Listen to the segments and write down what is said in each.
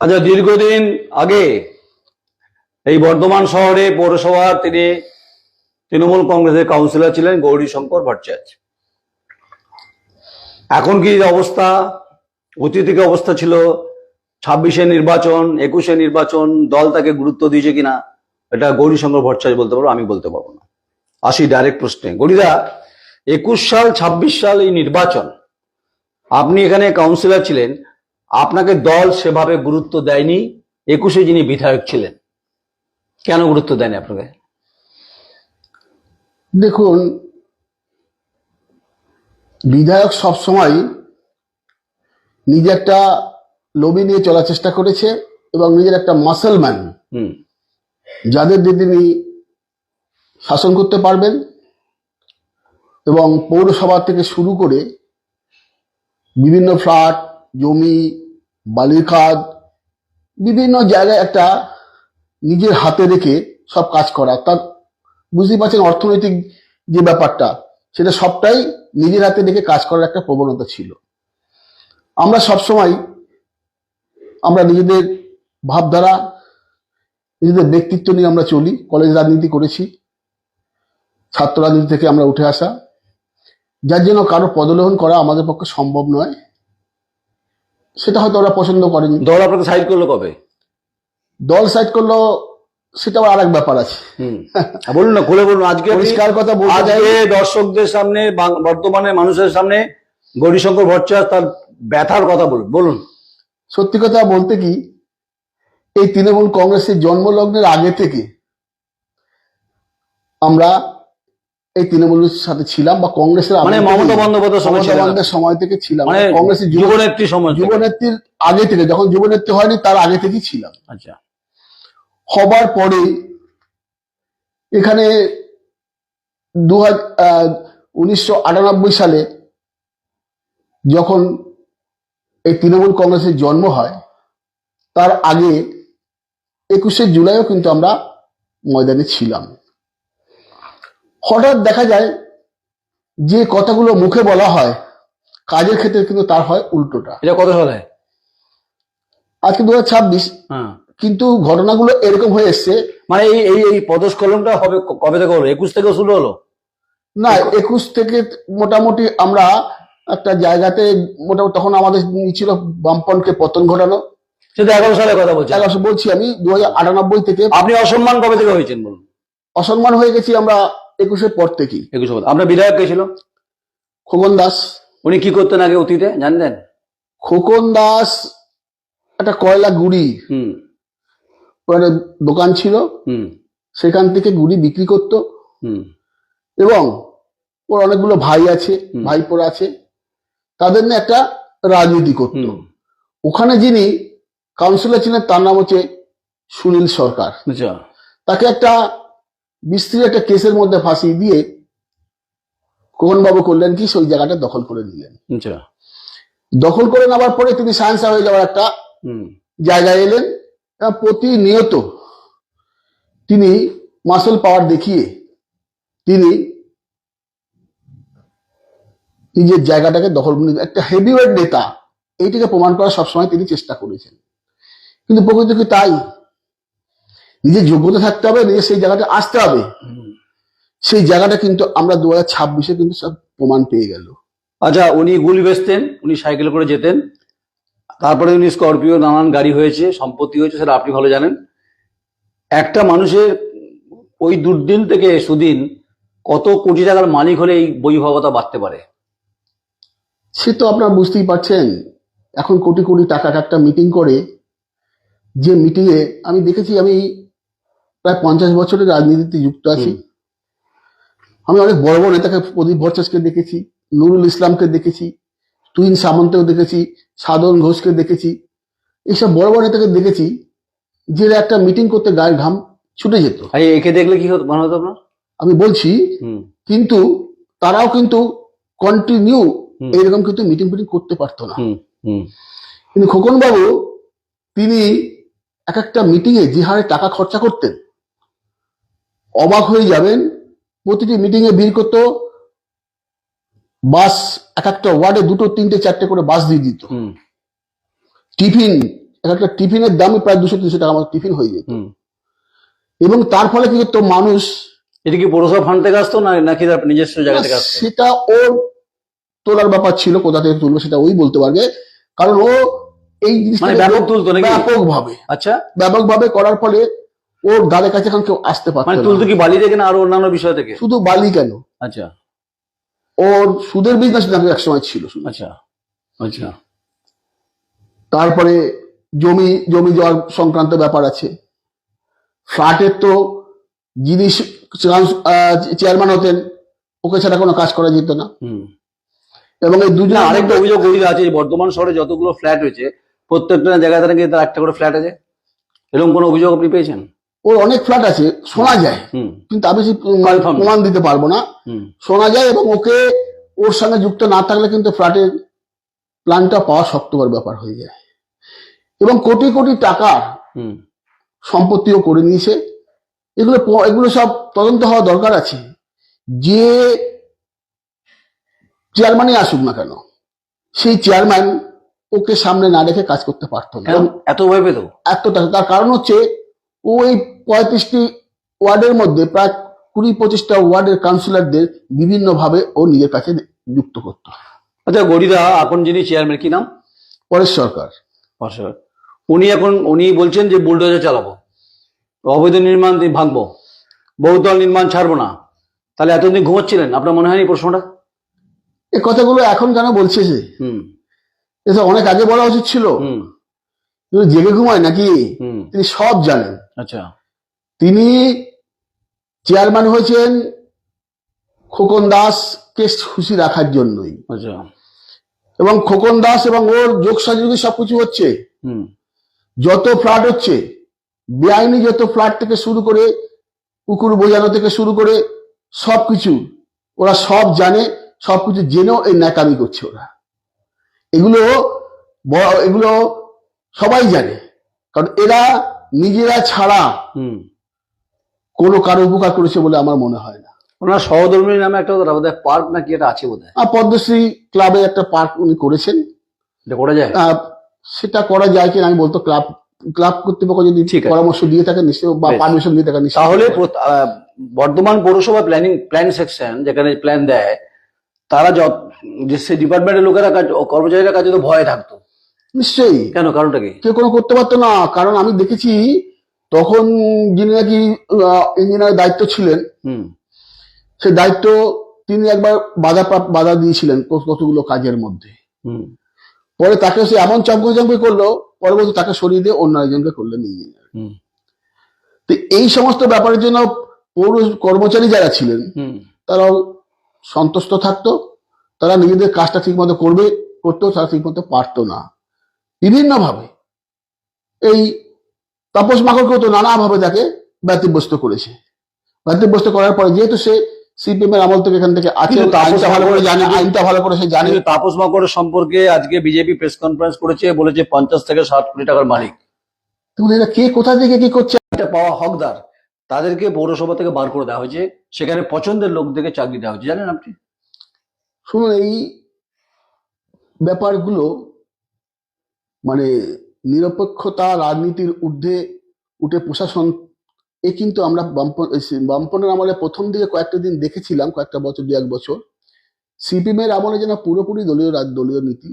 আচ্ছা, দীর্ঘদিন আগে এই বর্ধমান শহরে পৌরসভার তিনি তৃণমূল কংগ্রেসের কাউন্সিলর ছিলেন গৌরীশঙ্কর ভট্টাচার্য। এখন কি অবস্থা, অতীত থেকে অবস্থা ছিল, 26-এ নির্বাচন, 21-এ নির্বাচন, দল তাকে গুরুত্ব দিয়েছে কিনা, এটা গৌরীশঙ্কর ভট্টাচার্য বলতে পারবো, আমি বলতে পারবো না। আসি ডাইরেক্ট প্রশ্নে। গৌরীদা, 21 সাল 26 সাল এই নির্বাচন, আপনি এখানে কাউন্সিলর ছিলেন, আপনাকে দল সেভাবে গুরুত্ব দেয়নি। 21-এ যিনি বিধায়ক ছিলেন, কেন গুরুত্ব দেয়নি আপনাকে? দেখুন, বিধায়ক সবসময় নিজে একটা লবি নিয়ে চলার চেষ্টা করেছে এবং নিজের একটা মাসলম্যান, যাদের দিয়ে তিনি শাসন করতে পারবেন এবং পৌরসভা থেকে শুরু করে বিভিন্ন ফ্ল্যাট, জমি, বালির খাদ, বিভিন্ন জায়গায় একটা নিজের হাতে রেখে সব কাজ করা। তার বুঝতেই পারছেন, অর্থনৈতিক যে ব্যাপারটা, সেটা সবটাই নিজের হাতে রেখে কাজ করার একটা প্রবণতা ছিল। আমরা সবসময় আমরা নিজেদের ভাবধারা, নিজেদের ব্যক্তিত্ব নিয়ে আমরা চলি। কলেজ রাজনীতি করেছি, ছাত্র রাজনীতি থেকে আমরা উঠে আসা, যার জন্য কারো পদলোহন করা আমাদের পক্ষে সম্ভব নয়। সেটা হয়তো ওরা পছন্দ করেনি। দল আপনাকে সাইড করলো কবে? দল সাইড করলো সেটা আর এক ব্যাপার আছে। বলুন না, খুলে বলুন। আজকে পরিষ্কার কথা বলতে চাই, আজকে দর্শকদের সামনে, বর্তমানের মানুষের সামনে গৌরীশঙ্কর ভট্টাচার্য তার ব্যথার কথা বলুন। সত্যি কথা বলতে কি, এই তৃণমূল কংগ্রেসের জন্মলগ্নের আগে থেকে আমরা এই তৃণমূলের সাথে ছিলাম, বা কংগ্রেসের মানে মমতা বন্দ্যোপাধ্যায়ের সময় থেকে ছিলাম, মানে কংগ্রেসের যুবনেত্রী সময়, যুবনেত্রীর আগে থেকে, যখন যুবনেত্রী হয়নি তার আগে থেকেই ছিলাম। আচ্ছা, হবার পরে এখানে 1998 সালে যখন এই তৃণমূল কংগ্রেসের জন্ম হয়, তার আগে 21শে জুলাইও কিন্তু আমরা ময়দানে ছিলাম। হঠাৎ দেখা যায় যে কথাগুলো মুখে বলা হয়, কাজের ক্ষেত্রে কিন্তু তার হয় উল্টোটা। এটা কত সালে? আজকে 2026, কিন্তু ঘটনাগুলো এরকম হয়ে এসছে। মানে এই পদস্খলনটা হবে কবে থেকে হলো? 21 থেকে শুরু হলো না, 21 থেকে মোটামুটি আমরা একটা জায়গাতে, মোটামুটি তখন আমাদের ছিল বামপন্থকে পতন ঘটানো। সেটা 11 সালের কথা বলছি। 11 বলছি আমি, 2098 থেকে। আপনি অসম্মান কবে থেকে হয়েছেন বলুন? অসম্মান হয়ে গেছি আমরা 21-এর পর থেকেই। 21 আপনার বিধায়ক কে ছিল? খোকন দাস। উনি কি করতেন আগে অতীতে জানতেন? খোকন দাস একটা কয়লা গুড়ি দোকান ছিল, সেখান থেকে গুড়ি বিক্রি করতো এবং ওর অনেকগুলো ভাই আছে, ভাইপোরা আছে, তাদের নিয়ে একটা রাজনীতি করত। ওখানে যিনি কাউন্সিলর ছিলেন তার নাম হচ্ছে সুনীল সরকার। তাকে একটা বিস্তৃত একটা কেসের মধ্যে ফাঁসিয়ে দিয়ে খোকনবাবু করলেন কি, সেই জায়গাটা দখল করে নিলেন। দখল করে নেওয়ার পরে তিনি সায়েন্সা হয়ে যাওয়ার একটা জায়গায় এলেন। প্রতিনিয়ত তিনি মাসল পাওয়ার দেখিয়ে তিনি নিজের জায়গাটাকে দখল করে, একটা হেভিওয়েট নেতা, এইটাকে প্রমাণ করার সবসময় তিনি চেষ্টা করেছেন। কিন্তু প্রকৃত কি তাই? নিজের যোগ্যতা থাকতে হবে, নিজের সেই জায়গাটা আসতে হবে। সেই জায়গাটা কিন্তু আমরা 2026-এ কিন্তু সব প্রমাণ পেয়ে গেল। আচ্ছা, উনি গুলি বেচতেন, উনি সাইকেল করে যেতেন, তারপরে উনি স্করপিও, নানান গাড়ি হয়েছে, সম্পত্তি হয়েছে, সেটা আপনি ভালো জানেন। একটা মানুষের ওই দুর্দিন থেকে সুদিন কত কোটি টাকার মালিক হলে এই বৈভবতা বাড়তে পারে? সে তো আপনারা বুঝতেই পারছেন। এখন কোটি কোটি টাকা একটা মিটিং করে, যে মিটিংয়ে আমি দেখেছি, আমি প্রায় 50 বছরের রাজনীতিতে যুক্ত আছি। আমি অনেক বড় বড় নেতাকে, প্রদীপ ভট্টাচার্যকে দেখেছি, নুরুল ইসলামকে দেখেছি, তুহিন সামন্তকে দেখেছি, সাধন ঘোষকে দেখেছি, এইসব বড় বড় নেতাকে দেখেছি যে একটা মিটিং করতে গায়ের ঘাম ছুটে যেত। একে দেখলে কি মনে হতো আপনার? আমি বলছি, কিন্তু তারাও কিন্তু কন্টিনিউ এইরকম কিন্তু মিটিং করতে পারতো না। কিন্তু খোকন বাবু, তিনি এক একটা মিটিং এ যে হারে টাকা খরচা করতেন, অবাক হয়ে যাবেন। প্রতিটি মিটিং এ ভিড় করতো, বাস এক একটা ওয়ার্ডে 2, 3, 4 করে বাস দিয়ে দিত, টিফিন একটা টিফিনের দামই প্রায় 200-300 টাকা আমার টিফিন হয়ে যেত। হুম। এবং তার ফলে কি করতো মানুষ, এটা কি পৌরসভা ফান্ড থেকে আসতো নাকি তার নিজস্ব জায়গা থেকে আসতো? সেটা ওর তোলার ব্যাপার ছিল, কোথা থেকে তুলবে সেটা ওই বলতে পারবে, কারণ ও এই মানে জিনিসটা ব্যাপক তুলতো নাকি? ব্যাপকভাবে ব্যাপকভাবে করার ফলে ওর ধারে কাছে এখন কেউ আসতে মানে পারতো তুলতো না। কি বালি থেকে না আরো অন্যান্য বিষয় থেকে? শুধু বালি কেন, আচ্ছা ওর সুদের বিজনেস এক সময় ছিল শুধু। আচ্ছা আচ্ছা। তারপরে জমি দেওয়ার সংক্রান্ত ব্যাপার আছে। ফ্ল্যাটের তো যিনি চেয়ারম্যান হতেন, ওকে ছাড়া কোনো কাজ করা যেত না। হুম। এবং এই দুজন না, আরেকটা অভিযোগ গরিলা আছে, এই বর্ধমান শহরে যতগুলো ফ্ল্যাট হয়েছে প্রত্যেকটা জায়গায় নাকি তার একটা করে ফ্ল্যাট আছে, এরকম কোনো অভিযোগ আপনি পেয়েছেন? ওর অনেক ফ্ল্যাট আছে শোনা যায়, হুম কিন্তু আমি Confirm প্রমাণ দিতে পারবো না। হুম শোনা যায়, এবং ওকে ওর সঙ্গে যুক্ত না থাকলে কিন্তু ফ্ল্যাটের প্ল্যানটা পাওয়া শক্তবার ব্যাপার হয়ে যায়। এবং কোটি কোটি টাকা হুম সম্পত্তিও করে নিয়েছে। এগুলো সব তদন্ত হওয়া দরকার আছে। যে চেয়ারম্যানই আসুক না কেন, সেই চেয়ারম্যান ওকে সামনে না রেখে কাজ করতে পারতো না। কেন এত ভয় পেত? এত টাকা, তার কারণ হচ্ছে ওই 35টি ওয়ার্ডের মধ্যে প্রায় 20-25টা ওয়ার্ডের কাউন্সিলরদের বিভিন্ন ভাবে ও নিজের কাছে যুক্ত করতো। আচ্ছা, গরিলা এখন যিনি চেয়ারম্যান, কি নাম? পরেশ সরকার। উনি বলছেন যে বুলডোজার চালাবো, অবৈধ নির্মাণ ভাঙবো, বহুতল নির্মাণ ছাড়বো না। তাহলে এতদিন ঘুমাচ্ছিলেন? আপনার মনে হয়নি প্রশ্নটা? এই কথাগুলো এখন কেন বলছে সে? হুম এসব অনেক আগে বলা উচিত ছিল। হুম তিনি জেগে ঘুমায় নাকি? হুম তিনি সব জানেন। আচ্ছা তিনি চেয়ারম্যান হয়েছেন খোকন দাসকে খুশি রাখার জন্যই, আচ্ছা এবং খোকন দাস এবং ওর যোগ সাজুগি সবকিছু হচ্ছে। হুম যত ফ্ল্যাট হচ্ছে, বেআইনি যত ফ্ল্যাট থেকে শুরু করে পুকুর বোঝানো থেকে শুরু করে সবকিছু ওরা সব জানে। সবকিছু জেনেও এই ন্যাকামি করছে ওরা। এগুলো সবাই জানে, কারণ এরা নিজেরা ছাড়া হুম। কোনো কারো উপকার করেছে বলে আমার মনে হয় না। ওনার সহধর্মিনী নামে একটা বোধহয় পার্ক নাকি এটা আছে বোধহয়, পদ্মশ্রী ক্লাবে একটা পার্ক উনি করেছেন। এটা করা যায়? সেটা করা যায় কিনা আমি বলতো, ক্লাব কর্তৃপক্ষ যদি ঠিক আছে। পরামর্শ দিয়ে থাকে নিশ্চয়, বা বেশ। পারমিশন দিয়ে থাকে নিশ্চয়। তাহলে বর্ধমান পৌরসভা প্ল্যান সেকশন যেখানে প্ল্যান দেয়, তারা যে ডিপার্টমেন্টের লোকেরা কর্মচারীরা কাজে তো ভয়ে থাকতো নিশ্চয়ই। কেন, কারণটা কি? কেউ কোনো করতে পারতো না, কারণ আমি দেখেছি তখন যিনি নাকি ইঞ্জিনিয়ারের দায়িত্ব ছিলেন, হুম সেই দায়িত্ব তিনি একবার বাধা দিয়েছিলেন কতগুলো কাজের মধ্যে। হুম পরে তাকে সে এমন চামকে করলো, পরবর্তী তাকে সরিয়ে দিয়ে অন্য একজনকে করলেন ইঞ্জিনিয়ার। হুম তো এই সমস্ত ব্যাপারের জন্য পৌর কর্মচারী যারা ছিলেন হুম তারাও সন্তুষ্ট থাকতো। তারা নিজেদের কাজটা ঠিক মতো করতো, তারা ঠিক মতো পারতো না বিভিন্ন ভাবে। এই তাপস মাকড়কেও তো নানাভাবে তাকে ব্যতিব্যস্ত করেছে। ব্যতিব্যস্ত করার পরে যেহেতু সে সিপিএম এর আমল থেকে এখান থেকে আছে, কিন্তু আইনটা ভালো করে জানে, আইনটা ভালো করে সে জানে। কিন্তু তাপস মাকড়ের সম্পর্কে আজকে বিজেপি প্রেস কনফারেন্স করেছে, বলেছে 50 থেকে 60 কোটি টাকার মালিক। তুমি এরা কে কোথা থেকে কি করছে? এটা পাওয়া হকদার, তাদেরকে পৌরসভা থেকে বার করে দেওয়া হয়েছে, সেখানে পছন্দের লোকদেরকে চাকরি দেওয়া হয়েছে, জানেন আপনি? শুনুন, এই ব্যাপারগুলো মানে নিরপেক্ষতা, রাজনীতির ঊর্ধ্বে উঠে প্রশাসন, কিন্তু আমরা বামপন্থের আমলে প্রথম দিকে কয়েকটা দিন দেখেছিলাম, কয়েকটা বছর, 2-1 বছর। সিপিএম এর আমলে যেন পুরোপুরি দলীয় নীতি,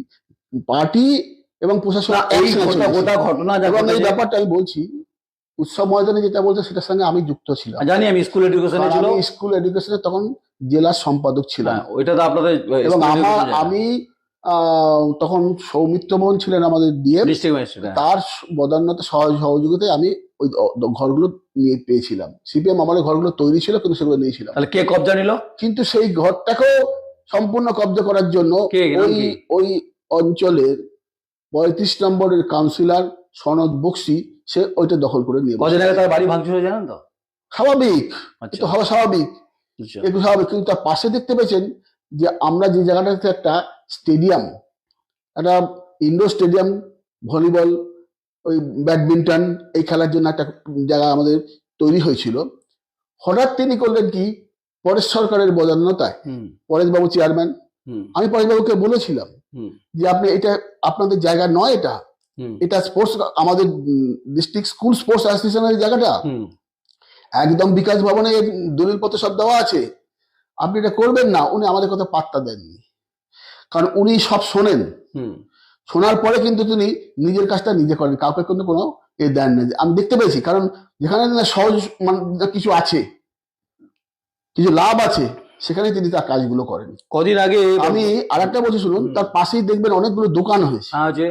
পার্টি এবং প্রশাসন এই একসাথে গোটা ঘটনা এবং এই ব্যাপারটা আমি বলছি, উৎসব ময়দানে যেটা বলছে সেটার সঙ্গে আমি যুক্ত ছিলাম। জানি, আমি স্কুল এডুকেশনে ছিল, আমি স্কুল এডুকেশনে তখন জেলার সম্পাদক ছিলাম। ওইটা তো আপনাদের এবং আমি তখন সৌমিত্র মোহন ছিলেন আমাদের ডিএম, ডিস্ট্রিক্ট ম্যাজিস্ট্রেট। তার বদান্যতা সহযোগিতায় আমি ওই ঘরগুলো নিয়ে পেয়েছিলাম। সিপিএম আমলে ঘরগুলো তৈরি ছিল, কিন্তু সেগুলো নিয়েছিলাম। তাহলে কে কবজা নিল? কিন্তু সেই ঘরটাকেও সম্পূর্ণ কবজা করার জন্য ওই অঞ্চলের 35 নম্বরের কাউন্সিলর সনদ বক্সি সে ওইটা দখল করে নিয়ে কজন আগে তার বাড়ি ভাঙচুর হয়ে, জানেন তো? স্বাভাবিক, আচ্ছা। এটা হওয়া স্বাভাবিক, একটু স্বাভাবিক। কিন্তু তার পাশে দেখতে পেয়েছেন যে আমরা যে জায়গাটাতে একটা স্টেডিয়াম, একটা ইনডোর স্টেডিয়াম, ভলিবল, ওই ব্যাডমিন্টন, এই খেলার জন্য একটা জায়গা আমাদের তৈরি হয়েছিল। হঠাৎ তিনি করলেন কি, পরেশ সরকারের বদান্যতায়, পরেশবাবু চেয়ারম্যান, আমি পরেশবাবুকে বলেছিলাম যে আপনি এটা আপনাদের জায়গা নয়, এটা হুম এটা স্পোর্টস, আমাদের ডিস্ট্রিক্ট স্কুল স্পোর্টস অ্যাসোসিয়েশনের জায়গাটা হুম একদম বিকাশ ভবনে দলিলপত্র সব দেওয়া আছে। আপনি এটা করবেন না, উনি আমাদের কথা পাত্তা দেননি, কারণ উনি সব শোনেন। হুম শোনার পরে কিন্তু তিনি নিজের কাজটা নিজে করেন, কাউকে কিন্তু কোনো দেন না। আমি দেখতে পেয়েছি, কারণ যেখানে না সহজ কিছু আছে, কিছু লাভ আছে, সেখানে তিনি তার কাজগুলো করেন। কদিন আগে আমি আর একটা বলছি শুনুন, তার পাশেই দেখবেন অনেকগুলো দোকান হয়েছে, যে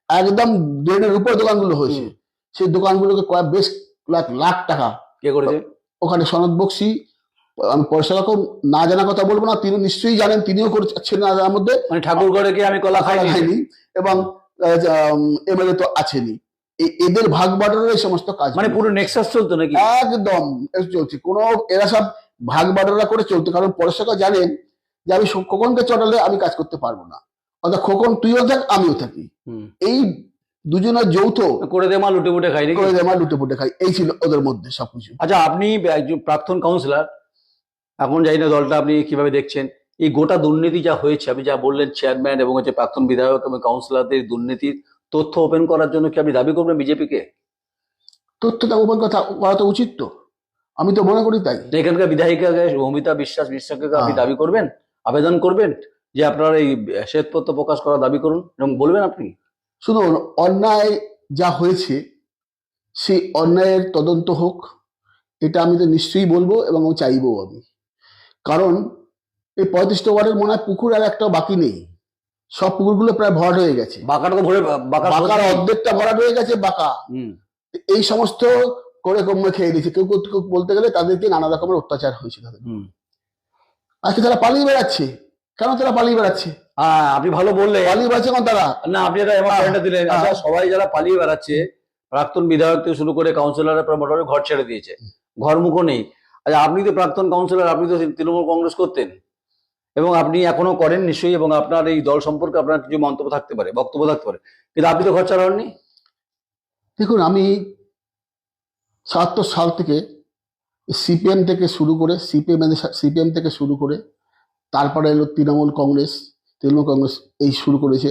একদম ড্রেনের উপরে দোকানগুলো হয়েছে। হুম। সেই দোকানগুলোকে বেশ লাখ লাখ টাকা কে করেছে? ওখানে সনদ বক্সি, আমি পয়সা রকম না জানা কথা বলবো না, তিনি নিশ্চয়ই জানেন, তিনিও করেছেন না জানার মধ্যে। মানে ঠাকুর ঘরে গিয়ে আমি কলা খাইনি। খাইনি, এবং এমএলএ তো আছেনই। এদের ভাগ বাটোয়ারা এই সমস্ত কাজ, মানে পুরো নেক্সাস চলতো নাকি? একদম চলছে। কোনো এরা সব ভাগ বাটোয়ারা করে চলতো, কারণ পরশাকা জানেন যে আমি খোকনকে চটালে আমি কাজ করতে পারবো না, অর্থাৎ খোকন তুইও থাক আমিও থাকি, হুম। এই দুজনের যৌথ করে দে মা লুটে পুটে খাই নাকি? করে দেয়, আমার লুটে পুটে খাই, এই ছিল ওদের মধ্যে সবকিছু। আচ্ছা, আপনি একজন প্রাক্তন কাউন্সিলর, এখন জানি না দলটা আপনি কিভাবে দেখছেন, এই গোটা দুর্নীতি যা হয়েছে, আপনি যা বললেন চেয়ারম্যান এবং হচ্ছে প্রাক্তন বিধায়ক এবং কাউন্সিলরদের দুর্নীতির তথ্য ওপেন করার জন্য কি আপনি দাবি করবেন বিজেপিকে? তথ্যটা ওপেন কথা করা তো উচিত, তো আমি তো মনে করি তাই। এখানকার বিধায়িকা মৌমিতা বিশ্বাসকে আপনি হ্যাঁ। দাবি করবেন, আবেদন করবেন যে আপনার এই শ্বেতপত্র প্রকাশ করার দাবি করুন এবং বলবেন আপনি? শুনুন, অন্যায় যা হয়েছে সেই অন্যায়ের তদন্ত হোক, এটা আমি তো নিশ্চয়ই বলবো এবং চাইবো আমি। কারণ এই 35টা ওয়ার্ডের মনে হয় পুকুর আর একটা বাকি নেই, সব পুকুরগুলো প্রায় ভরাট হয়ে গেছে। বাঁকাটা তো ভরে বাঁকার অর্ধেকটা ভরাট হয়ে গেছে, বাঁকা। হুম এই সমস্ত করে কমে খেয়ে দিয়েছে, কেউ কেউ বলতে গেলে তাদেরকে নানা রকমের অত্যাচার হয়েছে তাদের। হুম। আজকে তারা পালিয়ে বেড়াচ্ছে। কেন তারা পালিয়ে বেড়াচ্ছে? হ্যাঁ, আপনি ভালো বললেন। পালিয়ে বেড়াচ্ছে কারণ তারা, না, আপনি এটা এমন পয়েন্টটা দিলেন। আচ্ছা, সবাই যারা পালিয়ে বেড়াচ্ছে, প্রাক্তন বিধায়ক থেকে শুরু করে কাউন্সিলরের মোটামুটি ঘর ছেড়ে দিয়েছে, ঘরমুখো নেই। আচ্ছা, আপনি তো প্রাক্তন কাউন্সিলর, আপনি তো তৃণমূল কংগ্রেস করতেন এবং আপনি এখনো করেন নিশ্চয়ই, এবং আপনার এই দল সম্পর্কে আপনার কিছু মন্তব্য থাকতে পারে, বক্তব্য থাকতে পারে, কিন্তু আপনি তো ঘর ছাড়া হননি। দেখুন, আমি ৭৭ সাল থেকে সিপিএম থেকে শুরু করে সিপিএম থেকে শুরু করে তারপরে এলো তৃণমূল কংগ্রেস এই শুরু করেছে।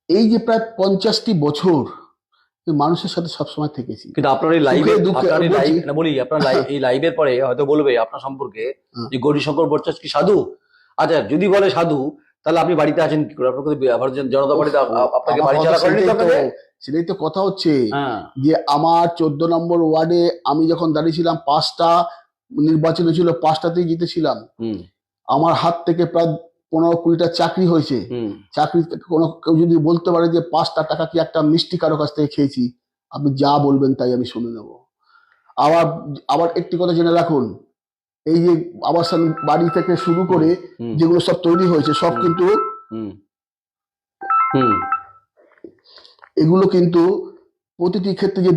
এই যে প্রায় 50টি বছর মানুষের সাথে সবসময় থেকেছি। কিন্তু আপনার এই লাইভে, বলি আপনার এই লাইভের পরে হয়তো বলবে আপনার সম্পর্কে যে গৌরীশঙ্কর ভট্টাচার্য কি সাধু। আচ্ছা, যদি বলে সাধু, তাহলে আপনি বাড়িতে আছেন কি করে? আপনার ভারতীয় জনতা পার্টিতে আপনাকে বাড়ি ছাড়া করেনি তো আপনাকে? সেটাই তো কথা হচ্ছে, যে আমার 14 নম্বর ওয়ার্ডে আমি যখন দাঁড়িয়েছিলাম, 5টা নির্বাচন হয়েছিল, 5টাতেই জিতেছিলাম। আমার হাত থেকে প্রায় 15-20টা চাকরি হয়েছে। চাকরি কেউ যদি বলতে পারে যে 5টা টাকা কি একটা মিষ্টি কারো কাছ থেকে খেয়েছি, আপনি যা বলবেন তাই আমি শুনে নেব। আবার একটি কথা জেনে রাখুন, এই যে আবাসন বাড়ি থেকে শুরু করে যেগুলো সব তৈরি হয়েছে, সব কিন্তু এগুলো কিন্তু প্রতিটি ক্ষেত্রে যে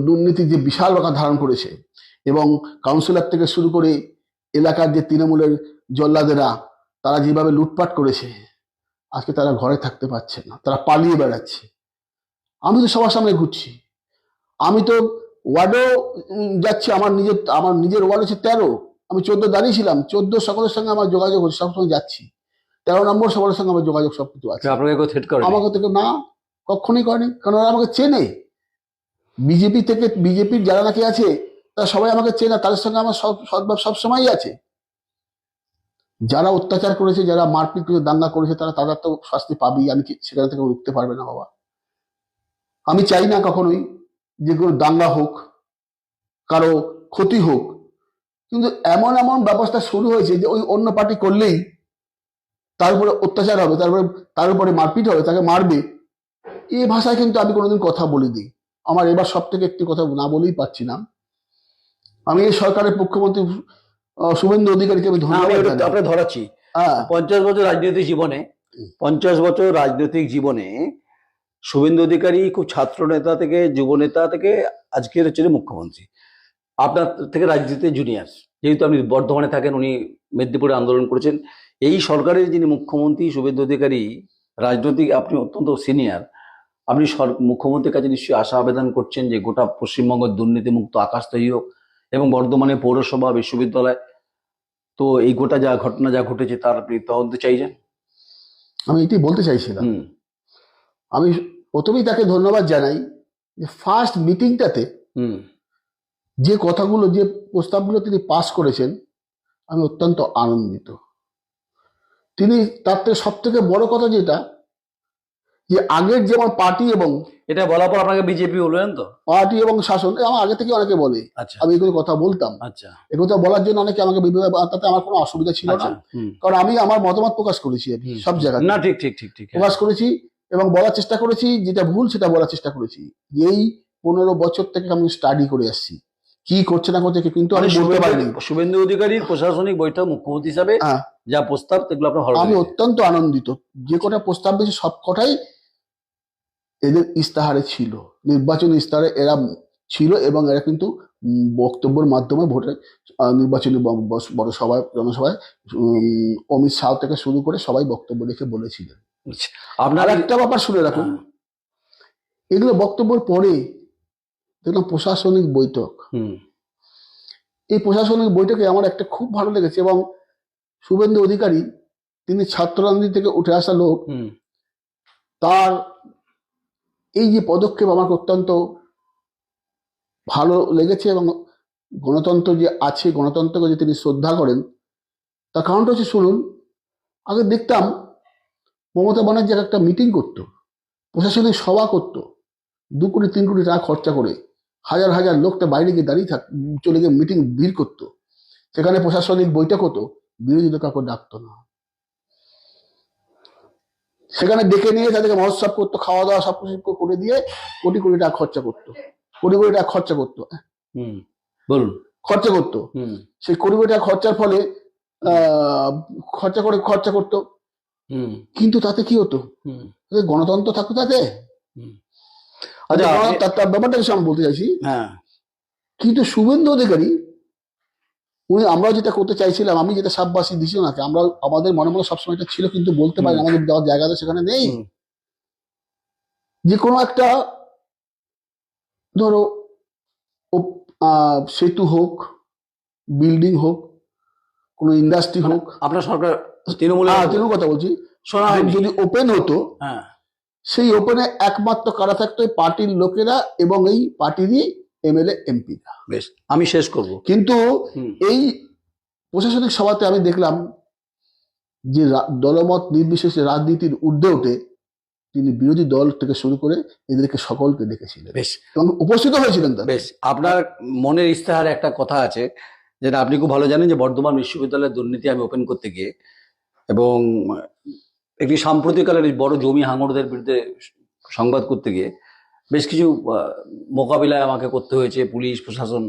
দুর্নীতি যে বিশাল আকার ধারণ করেছে, এবং কাউন্সিলর থেকে শুরু করে এলাকার যে তৃণমূলের জল্লাদেরা, তারা যেভাবে লুটপাট করেছে, আজকে তারা ঘরে থাকতে পারছে না, তারা পালিয়ে বেড়াচ্ছে। আমি তো সবার সামনে ঘুরছি, আমি তো ওয়ার্ডেও যাচ্ছি, আমার নিজের ওয়ার্ড হচ্ছে 13, আমি 14 দাঁড়িয়েছিলাম, 14 সকলের সঙ্গে আমার যোগাযোগ হচ্ছে, সবসময় যাচ্ছি। 13 নম্বর সকলের সঙ্গে আমার যোগাযোগ সবকিছু আছে। আমাকে থেকে না, কখনই করেনি, কারণ ওরা আমাকে চেনে। বিজেপির যারা নাকি আছে তারা সবাই আমাকে চেনে, তাদের সঙ্গে আমার সদ্ভাব সবসময়ই আছে। যারা অত্যাচার করেছে, যারা মারপিট করে দাঙ্গা করেছে, তারা তো শাস্তি পাবেই, আমি সেখান থেকে রুখতে পারবে না বাবা। আমি চাই না কখনোই যে কোনো দাঙ্গা হোক, কারো ক্ষতি হোক, কিন্তু এমন ব্যবস্থা শুরু হয়েছে যে ওই অন্য পার্টি করলেই তার উপরে অত্যাচার হবে, তার উপরে মারপিট হবে, তাকে মারবে, এই ভাষায় কিন্তু আমি কোনোদিন কথা বলে দিই। আমার এবার সব থেকে একটি কথা না বলেই পাচ্ছি না, আমি এই সরকারের মুখ্যমন্ত্রী শুভেন্দু অধিকারীকে আমি ধন্যবাদ ধরাচ্ছি। 50 বছর রাজনৈতিক জীবনে শুভেন্দু অধিকারী খুব ছাত্র নেতা থেকে যুব নেতা থেকে আজকের হচ্ছে মুখ্যমন্ত্রী, আপনার থেকে রাজনীতিতে জুনিয়র। যেহেতু আপনি বর্ধমানে থাকেন, উনি মেদিনীপুরে আন্দোলন করেছেন, এই সরকারের যিনি মুখ্যমন্ত্রী শুভেন্দু অধিকারী, রাজনৈতিক আপনি অত্যন্ত সিনিয়র, আপনি মুখ্যমন্ত্রীর কাছে নিশ্চয়ই আশা আবেদন করছেন যে গোটা পশ্চিমবঙ্গের দুর্নীতিমুক্ত আকাশ তৈরি হোক, এবং বর্ধমানে পৌরসভা, বিশ্ববিদ্যালয়, তো এই গোটা ঘটনা যা ঘটেছে তার আপনি তদন্ত চাইছেন। আমি এটাই বলতে চাইছিলাম আমি প্রথমেই তাকে ধন্যবাদ জানাই যে ফার্স্ট মিটিংটাতে হুম। যে কথাগুলো, যে প্রস্তাবগুলো তিনি পাশ করেছেন, আমি অত্যন্ত আনন্দিত। তিনি তার থেকে সব থেকে বড় কথা যেটা, যে আগের যেমন পার্টি এবং এটা বলার পর আপনাকে বিজেপি বলবেন তো? শাসন, আমার আগে থেকে অনেকে বলে, আচ্ছা আমি এগুলো কথা বলতাম। আচ্ছা এগুলো বলার জন্য অনেকে আমাকে বিভিন্ন, তাতে আমার কোনো অসুবিধা ছিল আচ্ছা। না, কারণ আমি আমার মতামত প্রকাশ করেছি সব জায়গায়, না ঠিক ঠিক ঠিক ঠিক, প্রকাশ করেছি এবং বলার চেষ্টা করেছি, যেটা ভুল সেটা বলার চেষ্টা করেছি। এই 15 বছর থেকে আমি স্টাডি করে আসছি কি করছে না করছে, কিন্তু আমি বলতে পারিনি। শুভেন্দু অধিকারীর প্রশাসনিক বৈঠক মুখ্যমন্ত্রী হিসাবে হ্যাঁ, যা প্রস্তাব সেগুলো আপনার ভালো আমি লেগেছে? অত্যন্ত আনন্দিত। যে কটা প্রস্তাব দিয়েছে সব কটাই এদের ইস্তাহারে ছিল, নির্বাচনী ইস্তাহারে এরা ছিল, এবং এরা কিন্তু বক্তব্যের মাধ্যমে ভোটের নির্বাচনী বড় সভায়, জনসভায় অমিত শাহ থেকে শুরু করে সবাই বক্তব্য রেখে বলেছিলেন। আচ্ছা, আর আপনার একটা ব্যাপার শুনে রাখুন, হ্যাঁ। এগুলো বক্তব্যের পরে দেখলাম প্রশাসনিক বৈঠক। হুম এই প্রশাসনিক বৈঠকে আমার একটা খুব ভালো লেগেছে, এবং শুভেন্দু অধিকারী, তিনি ছাত্ররাজনীতি থেকে উঠে আসা লোক, হুম তার এই যে পদক্ষেপ আমাকে অত্যন্ত ভালো লেগেছে। এবং গণতন্ত্র যে আছে, গণতন্ত্রকে যে তিনি শ্রদ্ধা করেন, তার কারণটা হচ্ছে, শুনুন, আগে দেখতাম মমতা ব্যানার্জি একটা মিটিং করতো, প্রশাসনিক সভা করতো, 2 কোটি 3 কোটি টাকা খরচা করে, হাজার হাজার লোকটা বাইরে গিয়ে দাঁড়িয়ে চলে গিয়ে মিটিং ভিড় করতো, সেখানে প্রশাসনিক বৈঠক হতো, বিরোধী দল কাউকে ডাকতো না, সেখানে ডেকে নিয়ে তাদেরকে মহোৎসব করতো, খাওয়া দাওয়া সব কিছু করে দিয়ে কোটি কোটি টাকা খরচা করতো, কোটি কোটি টাকা খরচা করতো, হুম বলুন। খরচা করতো। হুম সেই কোটি কোটি টাকা খরচার ফলে খরচা করতো, হুম কিন্তু তাতে কি হতো? হুম গণতন্ত্র থাকতো তাতে। হুম। আচ্ছা তার ব্যাপারটা আমি বলতে চাইছি। হ্যাঁ কিন্তু শুভেন্দু অধিকারী, আমরা যেটা করতে চাইছিলাম, আমি যেটা সাববাসী দিছি না, আমরা আমাদের মনে মনে সবসময় এটা ছিল, কিন্তু বলতে পারি আমাদের যাওয়ার জায়গাটা সেখানে নেই। যে কোনো একটা, ধরো, সেতু হোক, বিল্ডিং হোক, কোনো ইন্ডাস্ট্রি হোক, আপনার সরকার তৃণমূল কথা বলছি, শোনা হয়নি। যদি ওপেন হতো, হ্যাঁ সেই ওপেনে একমাত্র কারা থাকতো? পার্টির লোকেরা এবং এই পার্টিরই এমএলএ এমপিরা। বেশ, আমি শেষ করব। কিন্তু এই প্রশাসনিক সভাতে আমি দেখলাম যে দলমত নির্বিশেষে রাজনীতির ঊর্ধ্বে উঠে তিনি বিরোধী দল থেকে শুরু করে এদেরকে সকলকে ডেকেছিলেন, বেশ, এবং উপস্থিত হয়েছিলেন। বেশ, আপনার মনের ইস্তেহারে একটা কথা আছে, যেটা আপনি খুব ভালো জানেন, যে বর্ধমান বিশ্ববিদ্যালয়ের দুর্নীতি আমি ওপেন করতে গিয়ে এবং একটি সাম্প্রতিককালের বড় জমি হাঙরদের বিরুদ্ধে সংবাদ করতে গিয়ে বেশ কিছু মোকাবিলায় আমাকে করতে হয়েছে, পুলিশ প্রশাসন,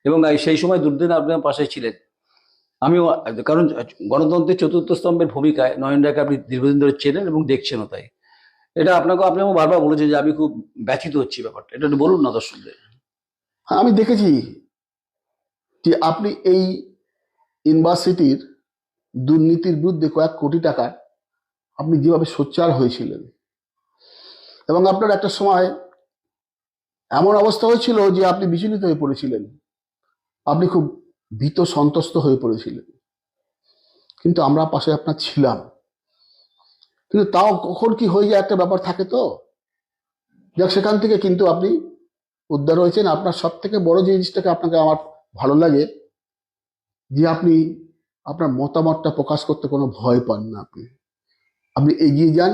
এবং সেই সময় দুর্দিন আপনার পাশে ছিলেন। আমিও, কারণ গণতন্ত্রের চতুর্থ স্তম্ভের ভূমিকায় নয়নদাকে আপনি দীর্ঘদিন ধরে চেনেন এবং দেখছেনও, তাই এটা আপনি আমার বারবার বলেছেন যে আমি খুব ব্যথিত হচ্ছি ব্যাপারটা, এটা একটু বলুন না দর্শকদের। হ্যাঁ, আমি দেখেছি যে আপনি এই ইউনিভার্সিটির দুর্নীতির বিরুদ্ধে কয়েক কোটি টাকা আপনি যেভাবে সোচ্চার হয়েছিলেন, এবং আপনার একটা সময় এমন অবস্থা হয়েছিল যে আপনি বিচলিত হয়ে পড়েছিলেন, আপনি খুব ভীত সন্ত্রস্ত হয়ে পড়েছিলেন, কিন্তু আমরা পাশে আপনার ছিলাম। কিন্তু তাও কখন কি হয়ে যায় একটা ব্যাপার থাকে, তো যাক, সেখান থেকে কিন্তু আপনি উদ্ধার হয়েছেন। আপনার সব থেকে বড় যে জিনিসটাকে আপনাকে আমার ভালো লাগে, যে আপনি আপনার মতামতটা প্রকাশ করতে কোনো ভয় পান না, আপনি এগিয়ে যান,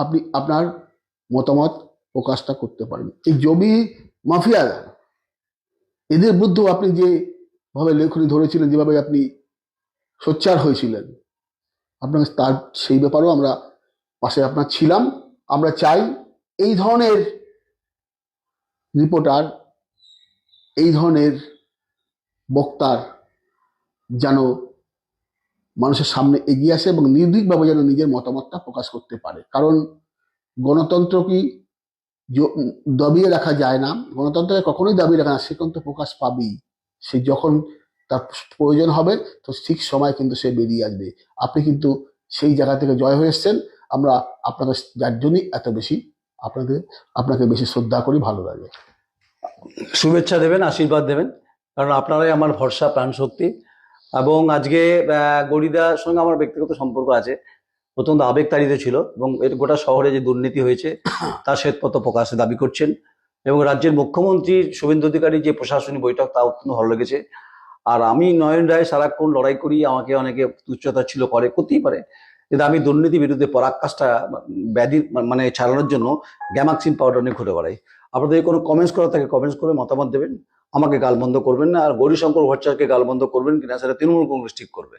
আপনি আপনার মতামত প্রকাশটা করতে পারেন। এই জমি মাফিয়া, এদের বিরুদ্ধেও আপনি যেভাবে লেখনী ধরেছিলেন, যেভাবে আপনি সোচ্চার হয়েছিলেন, আপনার তার সেই ব্যাপারেও আমরা পাশে আপনার ছিলাম। আমরা চাই এই ধরনের রিপোর্টার, এই ধরনের বক্তার যেন মানুষের সামনে এগিয়ে আসে এবং নির্ভীকভাবে যেন নিজের মতামতটা প্রকাশ করতে পারে। কারণ গণতন্ত্র কি দবিয়ে রাখা যায় না, গণতন্ত্রকে কখনোই দাবিয়ে রাখা না, সে কিন্তু প্রকাশ পাবেই। সে যখন তার প্রয়োজন হবে, তো ঠিক সময় কিন্তু সে বেরিয়ে আসবে। আপনি কিন্তু সেই জায়গা থেকে জয় হয়ে এসছেন। আমরা আপনাকে যার জন্যই এত বেশি আপনাকে বেশি শ্রদ্ধা করি, ভালো লাগে। শুভেচ্ছা দেবেন, আশীর্বাদ দেবেন, কারণ আপনারাই আমার ভরসা, প্রাণ শক্তি। এবং আজকে গরিদার সঙ্গে আমার ব্যক্তিগত সম্পর্ক আছে, অত্যন্ত আবেগতাড়িত ছিল এবং এর গোটা শহরে যে দুর্নীতি হয়েছে তার শ্বেতপত্র প্রকাশের দাবি করছেন। এবং রাজ্যের মুখ্যমন্ত্রী শুভেন্দু অধিকারী যে প্রশাসনিক বৈঠক তা অত্যন্ত ভালো লেগেছে। আর আমি নয়ন রায় সারাক্ষণ লড়াই করি, আমাকে অনেকে তুচ্ছতা ছিল করতেই পারে, কিন্তু আমি দুর্নীতি বিরুদ্ধে পরাকাষ্ঠা ব্যাধি মানে চালানোর জন্য গ্যামাক্সিন পাউডার নিয়ে ঘুরে বেড়াই। আপনাদের কোনো কমেন্টস করা থাকে কমেন্টস করে মতামত দেবেন, আমাকে গালমন্দ করবেন না। আর গৌরীশঙ্কর ভট্টাচার্যকে গালমন্দ করবেন কিনা সেটা তৃণমূল কংগ্রেস ঠিক করবে,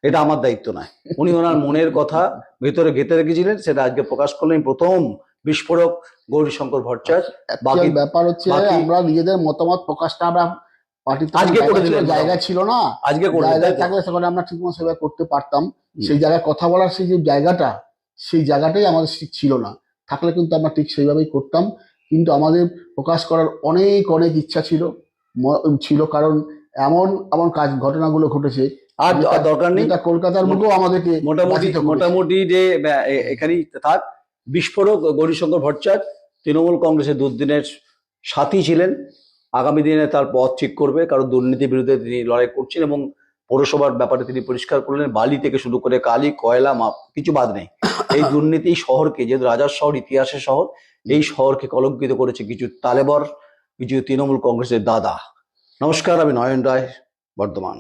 এটা আমার দায়িত্ব নয়। উনি ওনার মনের কথা ভেতরে গেঁথে রেখেছিলেন, সেটা আজকে প্রকাশ করলেন। প্রথম বিস্ফোরক গৌরীশঙ্কর ভট্টাচার্য। Actual ব্যাপার হচ্ছে আমরা নিজেদের মতামত প্রকাশটা আমরা পার্টিতে আজকে করে দিলেন, জায়গা ছিল না, আজকে করে জায়গা দিলেন। থাকলে সেখানে আমরা ঠিকমতো সেবা করতে পারতাম। সেই জায়গায় কথা বলার সেই যে জায়গাটা, সেই জায়গাটাই আমাদের ঠিক ছিল না। থাকলে কিন্তু আমরা ঠিক সেইভাবেই করতাম, কিন্তু আমাদের প্রকাশ করার অনেক অনেক ইচ্ছা ছিল কারণ এমন এমন ঘটনাগুলো ঘটেছে আর দরকার নেই, যেটা কলকাতার মুখেও আমাদেরকে মোটামুটি যে এখানেই থাক। বিস্ফোরক গৌরীশঙ্কর ভট্টাচার্য তৃণমূল কংগ্রেসের দুর্দিনের সাথী ছিলেন, আগামী দিনে তার পথ ঠিক করবে, কারণ দুর্নীতির বিরুদ্ধে তিনি লড়াই করছেন এবং পৌরসভার ব্যাপারে তিনি পরিষ্কার করলেন, বালি থেকে শুরু করে কালি কয়লা কিছু বাদ নেই। এই দুর্নীতি শহরকে, যেহেতু রাজার শহর, ইতিহাসের শহর, এই শহরকে কলঙ্কিত করেছে কিছু তালেবর, কিছু তৃণমূল কংগ্রেসের দাদা। নমস্কার, আমি নয়ন রায়, বর্ধমান।